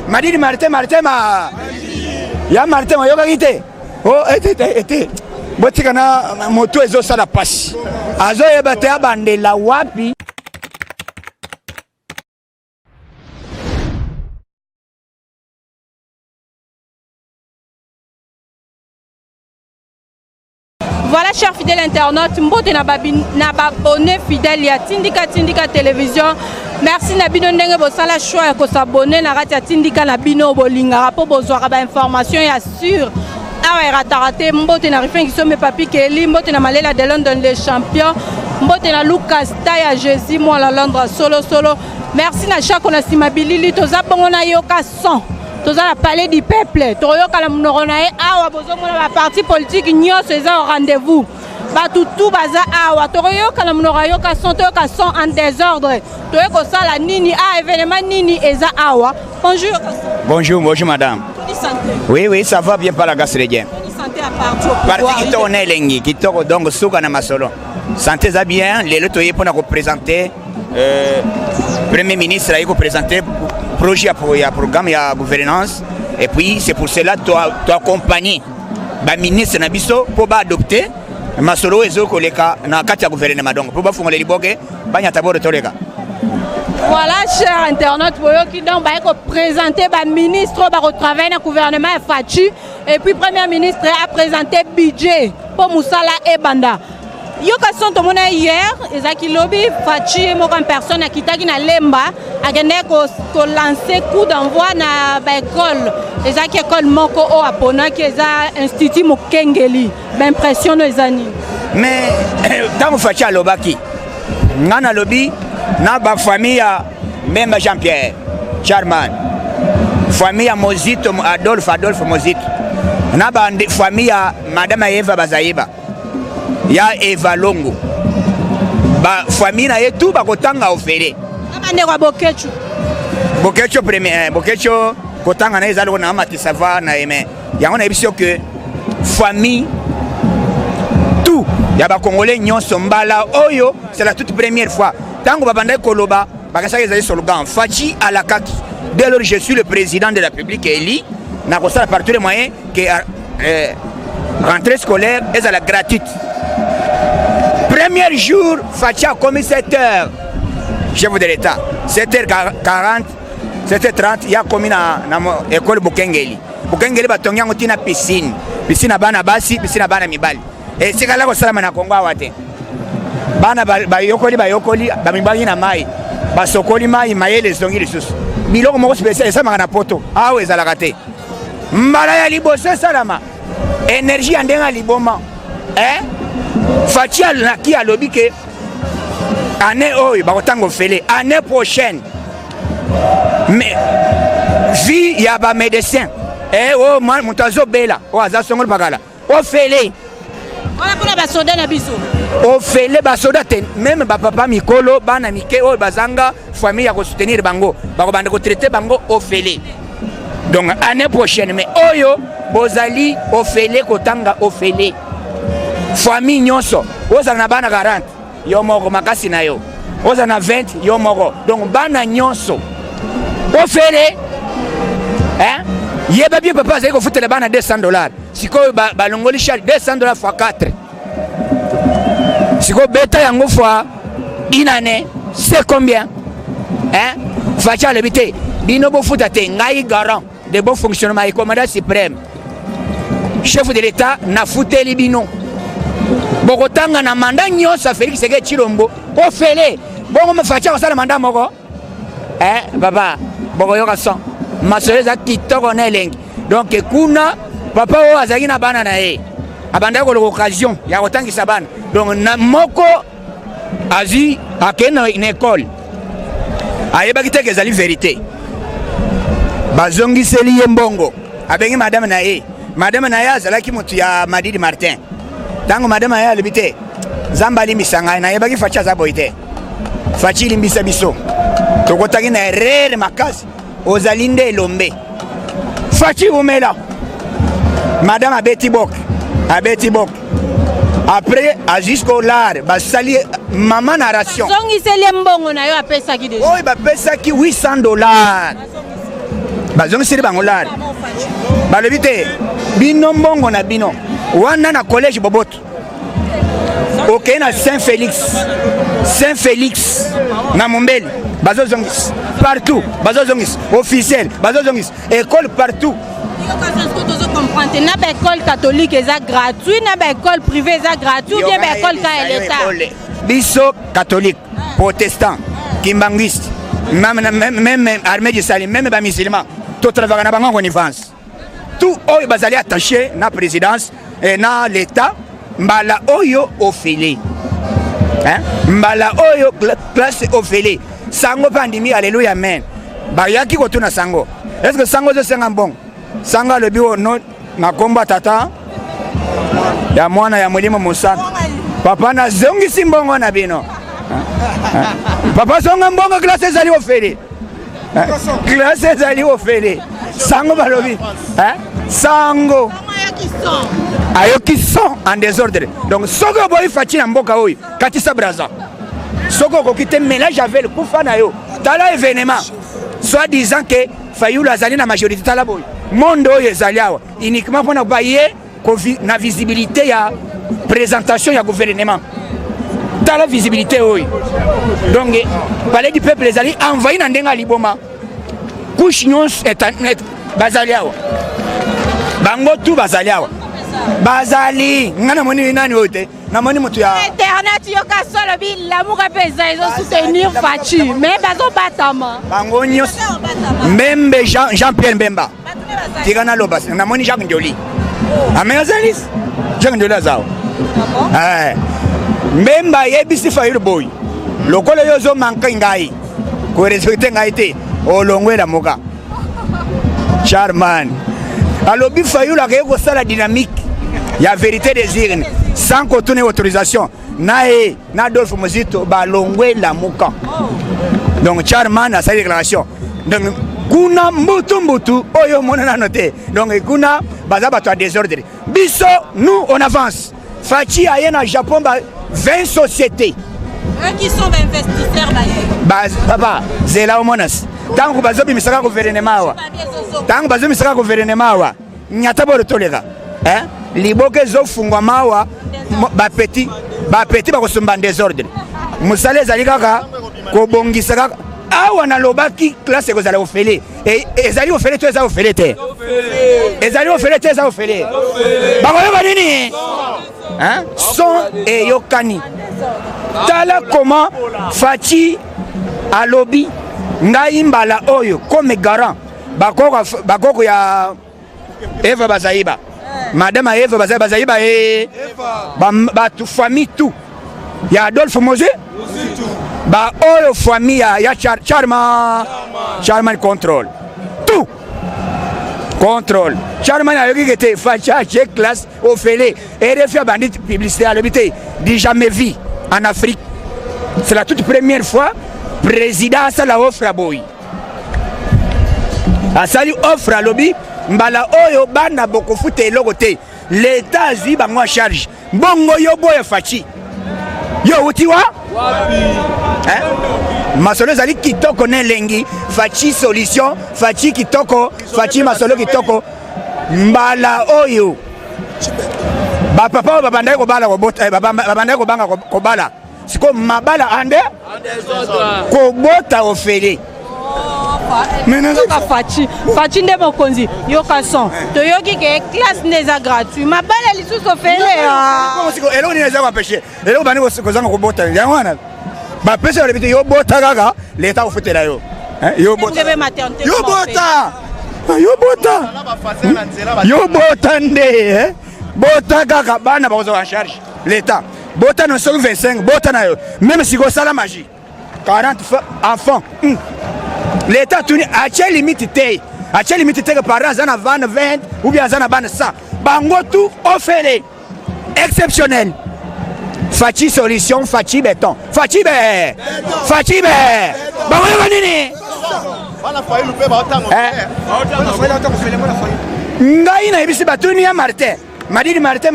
Madidi Martin ma. Ya Martin yoka kite. Oh ete. Botika na moto ezo sala passe. Azo yebate abandela wapi. Voilà, chers fidèles internautes, mbote na abonné fidèle ya Tindika télévision. Merci Nabino ndenge bosala choix ko s'abonner na ratia Tindika Nabino bolinga rapo bozwa ba information ya sûr. Awa ratarate mbote na rifin qui some papi Kelly mbote na malela de London les champions mbote na Lucas Taya Jésus moi la Londres solo. Merci na chaque on a simabilili toza bongo na yoka son. Toza la palais du peuple. Toyoka la mnoronae awa bozo mona ba parti politique nyos eza au rendez-vous. Ba tout baza awa toyoka la mnorayoka son toyoka son en désordre. Toyoko sala nini a événement nini eza awa. Bonjour. Bonjour madame. Oui, ça va bien par la gasredien. Santé à partout. Parti qui tourne lengi, qui tourne donc souka na masolo. Santé ça bien, les lotoyé pour nous représenter Premier ministre a présenté projet pour le programme et la gouvernance et puis c'est pour cela que tu accompagnes le ministre Nabiso pour adopter Masolo et Zoko Leka dans le gouvernement. Donc pour faire les libogues, voilà, chers internautes, qui donc présenter le ministre au travail dans le gouvernement Fachi et puis le Premier ministre a présenté le budget pour Moussala et Banda. Yoka sont au monde hier, Ezaki Lobby, Fachi, moi comme personne qui t'a na Lemba, a gagné ko lancer coup d'envoi na l'école. Ezaki école Moko o Apona qui est institut Mokengeli. L'impression de ani. Mais dans Fachi à Lobaki, ngana lobby na ba famille même Jean-Pierre, Charman, famille Mozito Adolphe Mozito, na ba famille Madame Eva Bazaïba. Ya Eva Longo ba famille na yetu ba kotanga ofere abande kwa bokecho premier bokecho kotanga na ezalo na mati sava na eme yango na ebisio que famille tout ya ba congolais nyonso mbala oyo c'est la toute première fois tango babanda koloba bakasa ezali slogan Fachi à la kaki. Dès lors je suis le président de la République élu na kosala par tous les moyens que rentrée scolaire est à la gratuite. Premier jour, Fachi a commis 7h. Chef de l'État. 7h40, 7h30, il a commis dans l'école Bukengeli. Bukengeli a tourné en piscine. Piscine à Bana Bassi, piscine à Bana Mibali. Et c'est là que ça m'a Congo à Wate. Bana Bayokoli, Bamibali na Mai. Basokoli Mai, Maye les Zongi les sous. Milo Moko spécial, ça m'a na poto. Ah oui, ça l'a raté. Mbalaya Libo, c'est ça là. Énergie en denga Liboma. Hein? Fachi qui a lobby que année année prochaine mais vie il y a pas médecin et oh moi montazo bela oh aza songol bagala oh fele voilà pour la soda na biso oh fele ba soda ten même ba papa mikolo bana mike oh bazanga famille ya ko soutenir bango ba ko bande ko traiter bango oh fele donc année prochaine mais oyo bozali oh fele kotanga oh fele famille nyonso oza na bana 40 yo moko makasi na yo oza na 20 yo moko donc bana nyonso ofele hein yeba bien papa zeko futela bana $200 siko balongoli char $200 fois 4 siko beta yango fois inane c'est combien hein Facha le bité bino bo futa te ngai garant de bon fonctionnement et commandant suprême chef de l'État na futeli bino Bogotanga na mandat nyonso Félix Tshisekedi Tshilombo ofele bongo Fachi kosala mandat moko papa bongo yoka son masoleza kitoko na elengi donc kuna papa o azaki na bana na ye abanda ko l'occasion ya kotangisa bana donc na moko azi akena na école ayebaki te ezali vérité bazongiseli ye mbongo abengi madame na ye azalaki motu ya Madidi Martin. Tango madame aya lebite zamba limisanga na yebaki Fachi za boite Fachi limbisa biso tokotaki na erreur makasi ozalinde lombe Fachi umela madame abeti bok après à jusqu'au lard basali maman narration zongi seli mbongo na yo apesa ki déjà oh ba pesa ki $800 bazongiseli bango lari balobi te bino mbongo na bino wana na collège Boboto okei na Saint-Félix na Mombeli bazozongisa partout bazozongisa officiel bazozongisa école partout na école catholique eza gratuit na école privée eza gratuit ou bien école ka l'État biso catholique protestant kimbanguiste même armée du salut même ba musulman to travailler na bango connivence tout oyo bazali attaché na présidence et na l'État mbala oyo ofele mbala oyo classe ofele sango pandimi alléluia amen bayaki kotuna sango est-ce que sango zo senga mbongo sango alobi ono na komba tata ya mwana ya mulimo musana papa na zongisi mbongo na bino papa songa mbongo classe ezali ofele classe ezali ofele sango balobi sango ayoki son en désordre donc soko boyi faci na mboka oyo katisa braza soko kokite mélange avec le kufa na yo tala événement soit disant que Fayulu azali na majorité tala boy monde oyo ezali awa uniquement pour na ba ye na visibilité ya présentation ya gouvernement tala visibilité oyo donc palais du peuple ezali envoyé na ndenga liboma couche nyonso internet bazali awa bango tu bazali awa bazali ngana moni nani ote na moni mutu ya internet yo ka solo bi l'amour pesa ils ont soutenir Fachi mais bazo batama bango nyos Mbembe Jean-Pierre Mbemba tigana loba na moni Jacques Ndioli amezalis Jacques Ndioli azao Mbemba yebisi Fayulu boy lokolo yozo manka ngai ko respecter ngai te olongwela moka Charman alobi Fayulu akaye ko sala dynamique ya vérité des urnes sans qu'on tourne autorisation nae na Adolphe Muzito balongwela moka donc Charman a sa déclaration donc kuna mbutu oyo monana noté donc kuna baza bato a désordre biso nous on avance Fachi aye na Japon 20 sociétés qui sont investisseurs papa zela omonas tangu bazobi misaka gouvernement wa tangu bazobi misaka gouvernement wa nyata bolo toleka liboke zo fungwa mawa ba petit bakosomba désordre musale ezali kaka kobongisa kaka awa na lobaki classe ekozala ofele ezali ofele to eza ofele te ezali ofele te eza ofele bakoyeba nini son eyokani tala comment Fachi alobi ngai mbala oyo comme garant bakoko ya Eva Bazaiba madame Eva Bazaiba batu famille tout ya Adolphe Mose ba oyo famille ya Charman contrôle tout contrôle Charman a yoki kete Facha check classe au félé et refia bandit publicité à l'habité dit jamais vu en Afrique c'est la toute première fois président ça la offre à boy a sali offre à lobby mbala oyo bana boko fute eloko te l'état azwi bango charge bongo yo boya Fachi yo utiwa masolo ezali kitoko ne lengi Fachi solution Fachi kitoko Fachi masolo kitoko mbala oyo bapapa babandai kobala kobota babandai kobanga kobala siko mabala ande kobota ofele Fachi nde mokonzi yoka son to yoki ke classe neza gratuit mabala lisusu ofele elo ni neza empêcher elo bani kozanga kobota yango wana ba pesa le biti yo bota kaka l'état ofutela yo yo bota yo bota nde bota kaka bana bazo en charge l'état bota no 25 bota na yo même si go sala magie 40 enfants l'état tuni a quelle limite que par an zana 20 ou bien zana ban 100 bango tout offert exceptionnel Fachi solution Fachi béton Fachi bango nini ngai na ibisi batuni ya Martin madini Martin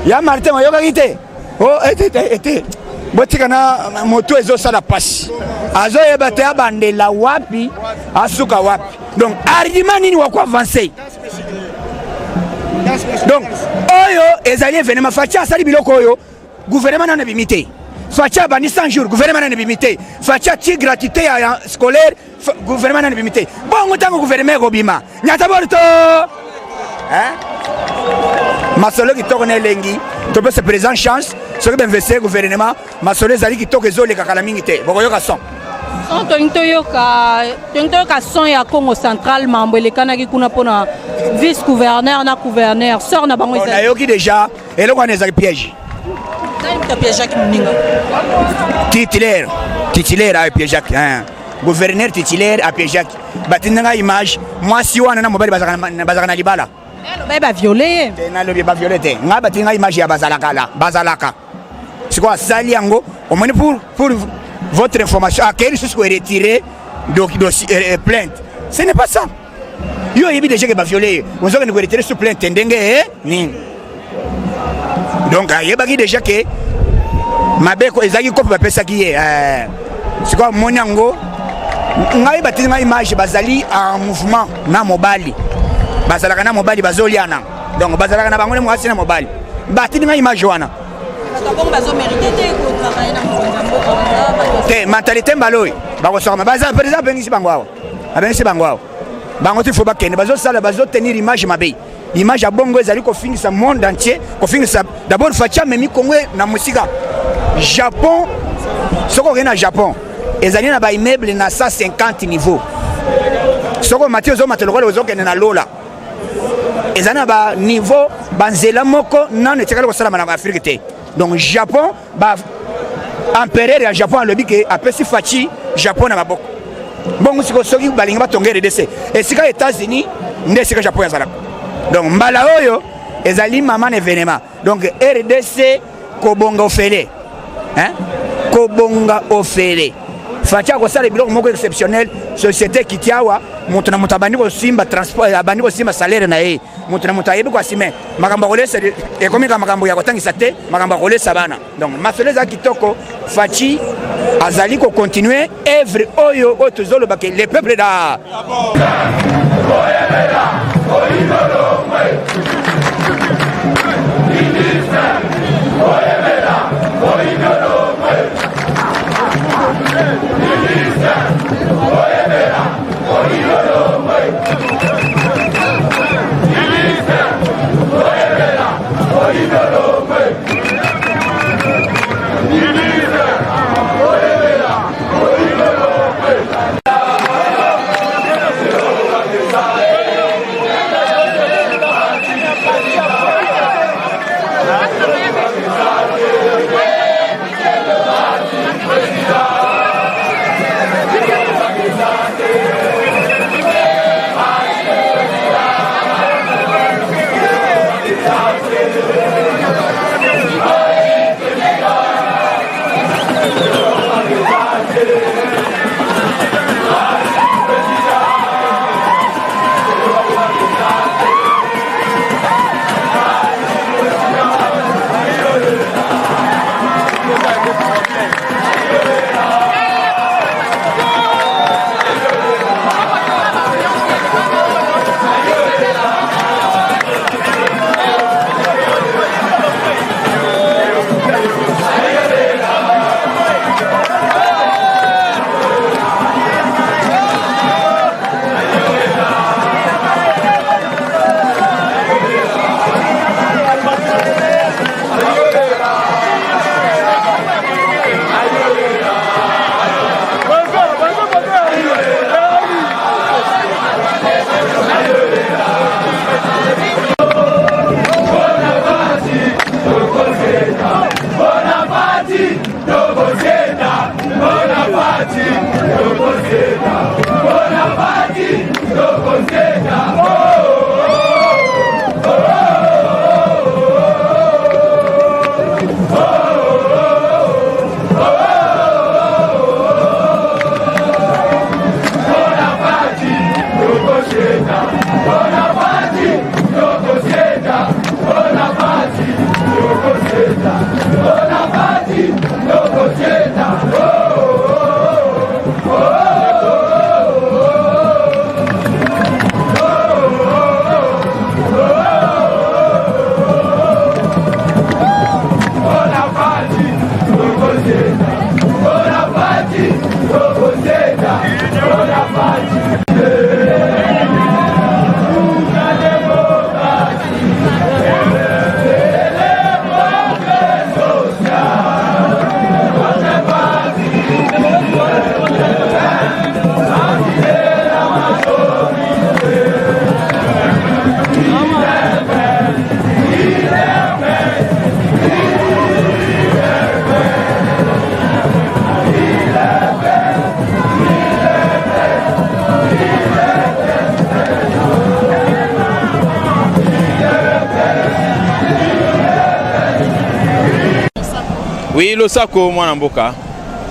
ya Martin yoka kite oh ete botika na moto ezo sala pasi azo yeba te abandela wapi asuka wapi. Donc argument nini wa quoi avancer. Donc oyo ezali événement Fachi asali biloko oyo gouvernement na bimité. Fachi bani 100 jours gouvernement na bimité. Fachi ti gratuité ya scolaire gouvernement na bimité. Bongo tango gouvernement robima. Nyata borto. Hein? Masolo qui tourne lengi, tu peux se présenter chance, ce que investir gouvernement, masolo zali qui tourne zole kakala mingite. Bokoyoka son. Tontoyoka son ya Congo central mambele kanaki kuna pona vice gouverneur na gouverneur sort na bango ezali. On a yoki déjà et là on est à piège. Nani piège Jacques Muninga. Titulaire à piège Jacques hein. Gouverneur titulaire à piège Jacques. Batinanga image, moi si wana na mobile bazana libala. Elle va violer. Elle va violer. Nga batinga image ya bazalaka. C'est quoi sali yango? Au moins pour votre information, à quel chose qu'on retirer plainte. Ce n'est pas ça. Yo yebi déjà que va violer. On sait que nous retirer sous plainte ndenge ni. Donc yebaki déjà que mabeko ezaki ko pa pesa ki c'est quoi monyango? Ngai batinga image bazali en mouvement na mobali. Bazalaka na mobali bazoliana. Donc bazalaka na bango mwasi na mobali. Batinga image wana. Comme bazo mérité ko travailler na mboka. Te mentalité mbaloy. Bako soma baza par exemple bengisi bangwao. Abengisi bangwao. Bango ti faut ba kende bazo sala bazo tenir image mabei. Image ya bongo ezali ko finisa monde entier, ko finisa d'abord Facha memi Congo na musika. Japon soko na Japon. Ezali na ba immeuble na 150 niveaux. Soko Mathieu zo matelo zo kende na lola. Ezali na ba niveau banzela moko non etikala ko sala na Afrique te. Donc Japon ba empereur ya Japon alobi ke apesi Fachi Japon na maboko. Bongo siko soki balinga batonga RDC. Et sika États-Unis nde sika Japon yazala. Donc mbala oyo ezali maman événement. Donc RDC kobonga ofele. Hein? Kobonga ofele. Fachi ko sala biloko moko exceptionnel société kitiawa mutuna mutabandi ko simba transport abandi ko simba salaire na ye. Mutuna mutayebi ko asime makambo kolesa e komika makambo ya kotangisa te makambo kolesa bana. Donc masoleza kitoko Fachi azali ko continuer œuvre oyo otuzolo bake le peuple da Oui, le sako mwana mboka.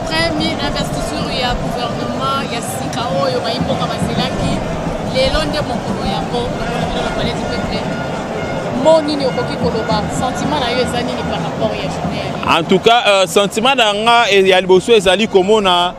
Premier investisseur ya gouvernement ya Sikao yo baimboka baselaki lelo nde mokolo yango na palais du peuple. Moni ni okoki koloba sentiment na yo ezali ni par rapport ya journée. En tout cas, sentiment nanga et ya liboso ezali komona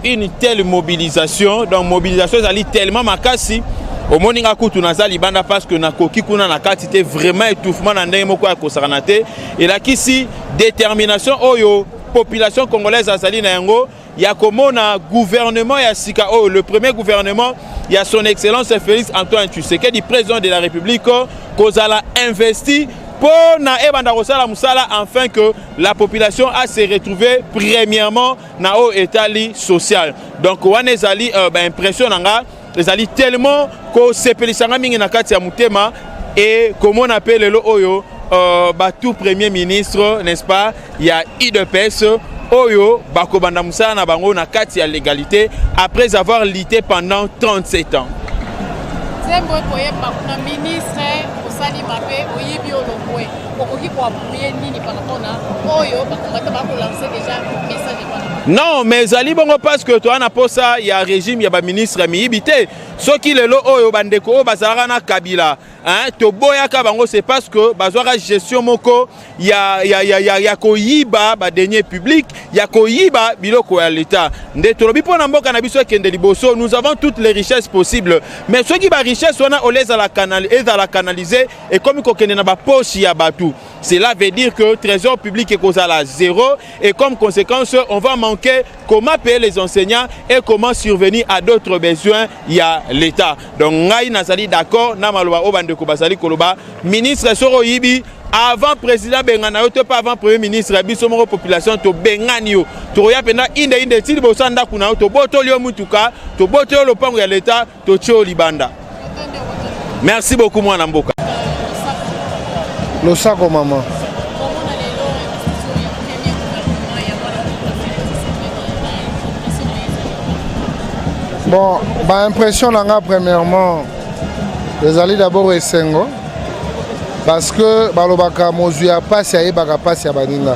une telle mobilisation. Donc mobilisation ezali tellement makasi. Au moninga kutu nazali banda parce que nakoki kuna na kati te vraiment étouffement na ndenge moko ya kosaranate et la kisi détermination oyo population congolaise azali na yango ya komona gouvernement ya sika oyo le premier gouvernement ya son excellence Félix Antoine Tshisekedi président de la République kozala investi pour na ebanda kosala musala afin que la population a se retrouver premièrement na o état social. Donc wana ezali impression nanga ezali tellement ko sepelisanga mingi na kati ya mutema et comme on appelle le oyo tout premier ministre n'est-ce pas il y a IDPS oyo bako banda musala na bango na kati ya légalité après avoir lutté pendant 37 ans. Zembo koye bakuna ministre osali mabe oyibi olokwe okoki ko appuyer nini par rapport na oyo bakomata bako lancer déjà message par. Non, mais Ali Bongo parce que toi, il y a un régime, il y a un ministre mihibité. Ce qui est là, bandeko, bazarana Kabila. Hein, Toboya Kabango, c'est parce que bazara gestion moko, il y a koyiba, denier public, il y a koyiba, biloko à l'État. Nous avons toutes les richesses possibles. Mais ceux qui ont richesse, on les à la canaliser et comme il n'a pas poche, il y a batou. Cela veut dire que le trésor public est à zéro et comme conséquence, on va manquer comment payer les enseignants et comment survenir à d'autres besoins, il y a l'État. Donc, Ngai Nazali d'accord, Namaloba Obande Kobasali Koloba, ministre Soro Yibi, avant président Bengana, pas avant premier ministre, Bisomoro population, to Benganio, to Yapena, inde, Tilbo Sanda Kuna, to Botolio Mutuka, to Botolio Lopango ya l'État, to Tcho Libanda. Merci beaucoup, moi, Namboka. Le sac au maman. Bon, impression premièrement, les alliés d'abord et Sengo, parce que Balobaka Mozuya passe à Ebaka passe à Baninga.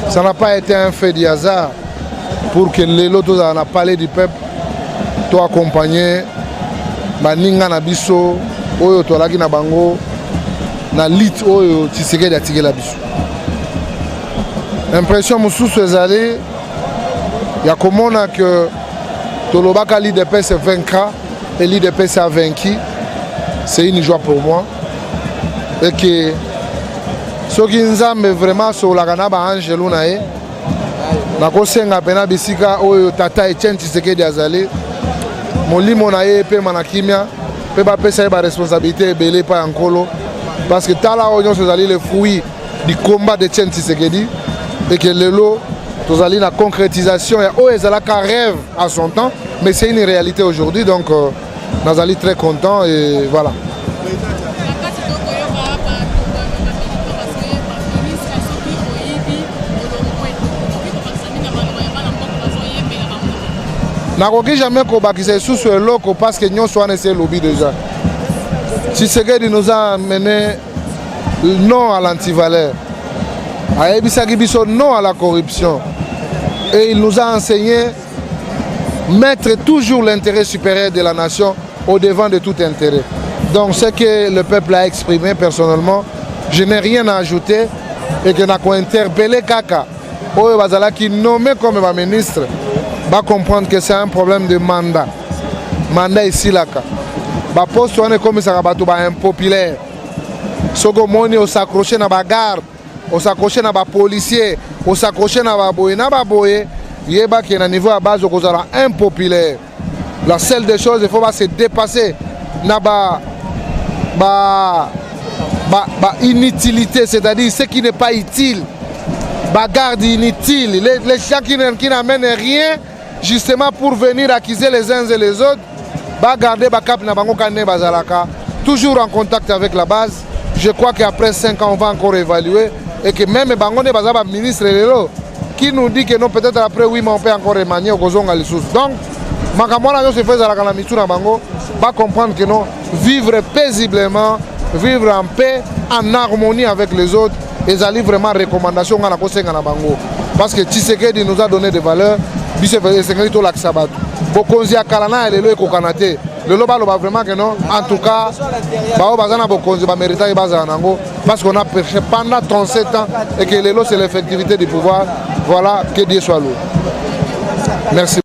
Ça n'a pas été un fait du hasard pour que les lotos dans la palais du peuple soient accompagnés Baninga Nabiso, Oyo Tolaki Nabango. Na lit oyo Tshisekedi atikela biso. Impression mususu ezali ya komona que Tolobaka l'IDPS vaincra et l'IDPS a vaincu. C'est une joie pour moi. Et que soki nzambe vraiment sur la kanaba angelu na ye na kosenga pena bisika oyo tata Etienne Tshisekedi azali molimo na ye pe manakimia pe ba pesa ba responsabilité belé pa yankolo. Parce que Tala Oignon sont allés les fruits du combat de Etienne Tshisekedi et que le lot, tous allés la concrétisation et Oezalaka rêve à son temps, mais c'est une réalité aujourd'hui, donc nous allons très contents et voilà. Nakoki jamais kobakisa sous ce loco parce que nous sommes essayé lobby déjà. Tshisekedi nous a amené non à l'antivaleur, non à la corruption. Et il nous a enseigné mettre toujours l'intérêt supérieur de la nation au devant de tout intérêt. Donc ce que le peuple a exprimé personnellement, je n'ai rien à ajouter et que nous interpellé Kaka, qui nommé comme ministre, va comprendre que c'est un problème de mandat. Mandat ici là. Ba poste on est comme ça bato ba impopulaire. Soko moni on s'accrocher na ba garde, on s'accrocher na ba policier, on s'accrocher na ba boye, yeba qui est à niveau à base au impopulaire. La seule des choses, il faut pas se dépasser na ba inutilité, c'est-à-dire ce qui n'est pas utile. Ba garde inutile, les gens qui n'amènent rien justement pour venir accuser les uns et les autres. Toujours en contact avec la base. Je crois qu'après 5 ans, on va encore évaluer. Et que même les ministres qui nous dit que non, peut-être après 8 mois, on peut encore remanier au Kozonga les sous. Donc, va comprendre que non, vivre paisiblement, vivre en paix, en harmonie avec les autres ezali vraiment recommandation ngana kosenga na bango parce que Tshisekedi nous a donné des valeurs biso esengeli tolakisa bato bokonzi ya kala na lelo ekokana te lelo baloba vraiment que non en tout cas bao bazana bokonzi bamérita bazana nango parce qu'on a prêché pendant 37 ans et que lelo c'est l'effectivité du pouvoir. Voilà, que Dieu soit loué. Merci.